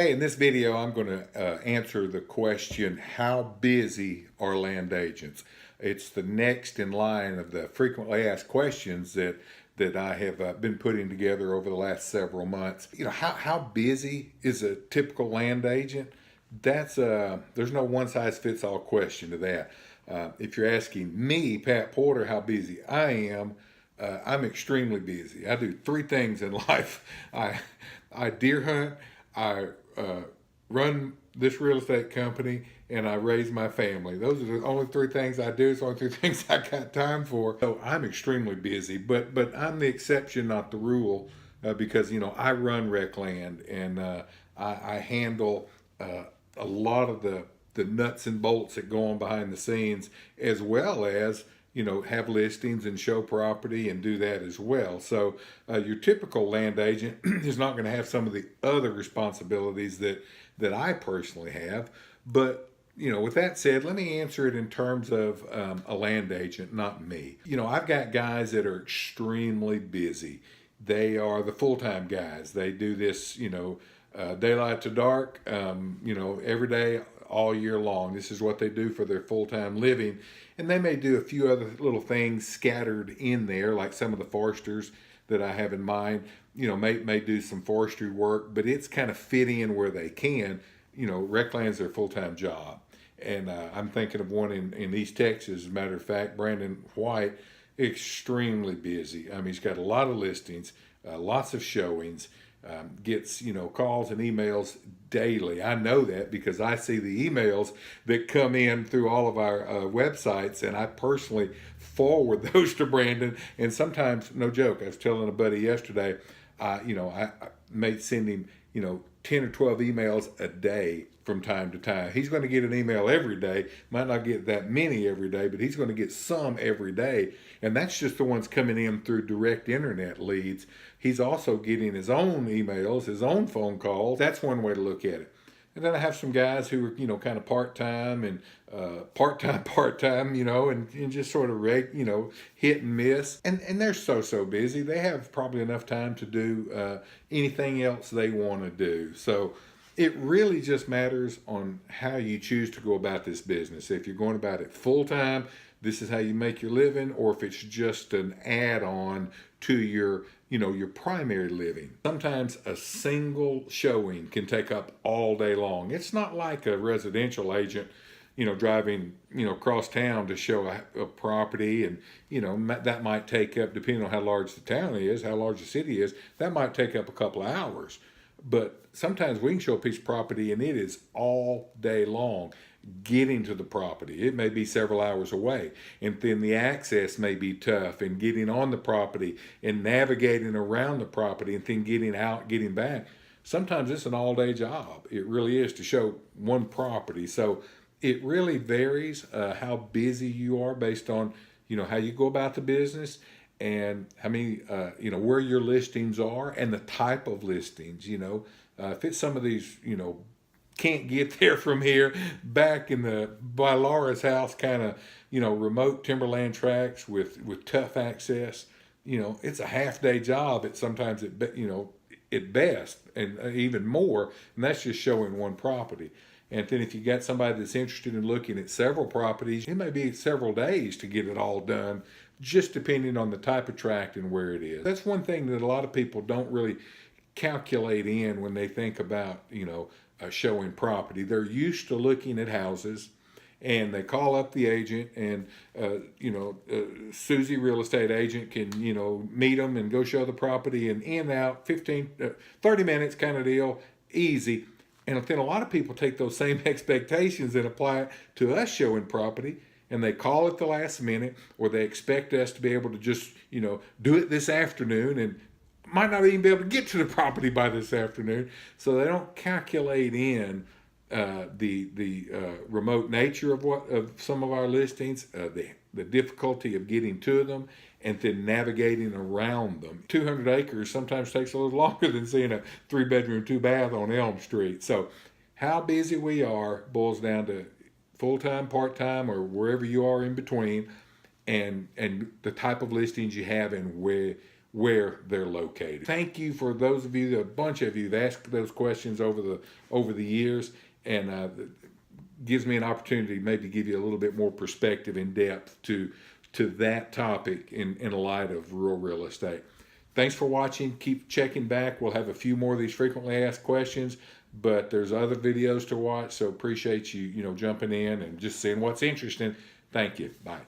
Hey, in this video, I'm going to answer the question, how busy are land agents? It's the next in line of the frequently asked questions that I have been putting together over the last several months. How busy is a typical land agent? There's no one size fits all question to that. If you're asking me, Pat Porter, how busy I am, I'm extremely busy. I do three things in life. I deer hunt, I run this real estate company, and I raise my family. Those are the only three things I do. It's the only three things I got time for. So I'm extremely busy, but I'm the exception, not the rule, because I run RecLand, and I handle a lot of the nuts and bolts that go on behind the scenes, as well as have listings and show property and do that as well. So your typical land agent is not going to have some of the other responsibilities that I personally have. But with that said, let me answer it in terms of a land agent, not me. I've got guys that are extremely busy. They are the full-time guys. They do this, daylight to dark, every day, all year long. This is what they do for their full-time living. And they may do a few other little things scattered in there, like some of the foresters that I have in mind, may do some forestry work, but it's kind of fit in where they can. RecLand's their full-time job. And I'm thinking of one in East Texas, as a matter of fact, Brandon White, extremely busy. I mean, he's got a lot of listings, lots of showings, gets calls and emails daily. I know that because I see the emails that come in through all of our websites, and I personally forward those to Brandon. And sometimes, no joke, I was telling a buddy yesterday, I may send him 10 or 12 emails a day from time to time. He's going to get an email every day. Might not get that many every day, but he's going to get some every day. And that's just the ones coming in through direct internet leads. He's also getting his own emails, his own phone calls. That's one way to look at it. And then I have some guys who are, kind of part-time and part-time, and just sort of hit and miss. And they're so busy. They have probably enough time to do anything else they want to do. So it really just matters on how you choose to go about this business. If you're going about it full-time, this is how you make your living, or if it's just an add-on to your primary living. Sometimes a single showing can take up all day long. It's not like a residential agent, driving, across town to show a property, and, that might take up, depending on how large the town is, how large the city is, that might take up a couple of hours. But sometimes we can show a piece of property and it is all day long getting to the property. It may be several hours away, and then the access may be tough, and getting on the property and navigating around the property and then getting out, getting back. Sometimes it's an all-day job. It really is, to show one property. So it really varies how busy you are based on how you go about the business, and how many where your listings are and the type of listings. If it's some of these can't get there from here, back by Laura's house, kind of remote timberland tracts with tough access, it's a half-day job sometimes at best, and even more, and that's just showing one property. And then if you got somebody that's interested in looking at several properties, it may be several days to get it all done, just depending on the type of tract and where it is. That's one thing that a lot of people don't really calculate in when they think about showing property. They're used to looking at houses, and they call up the agent, and Susie real estate agent can meet them and go show the property, and in out 30 minutes kind of deal, easy. And then a lot of people take those same expectations and apply it to us showing property, and they call at the last minute, or they expect us to be able to just do it this afternoon, and might not even be able to get to the property by this afternoon. So they don't calculate in the remote nature of some of our listings, the difficulty of getting to them, and then navigating around them. 200 acres sometimes takes a little longer than seeing a 3-bedroom, 2-bath on Elm Street. So how busy we are boils down to full-time, part-time, or wherever you are in between, and the type of listings you have, and where they're located. Thank you for those of you, a bunch of you, that asked those questions over the years, and gives me an opportunity to maybe give you a little bit more perspective and depth to that topic in light of rural real estate. Thanks for watching. Keep checking back. We'll have a few more of these frequently asked questions, but there's other videos to watch, so appreciate you jumping in and just seeing what's interesting. Thank you. Bye.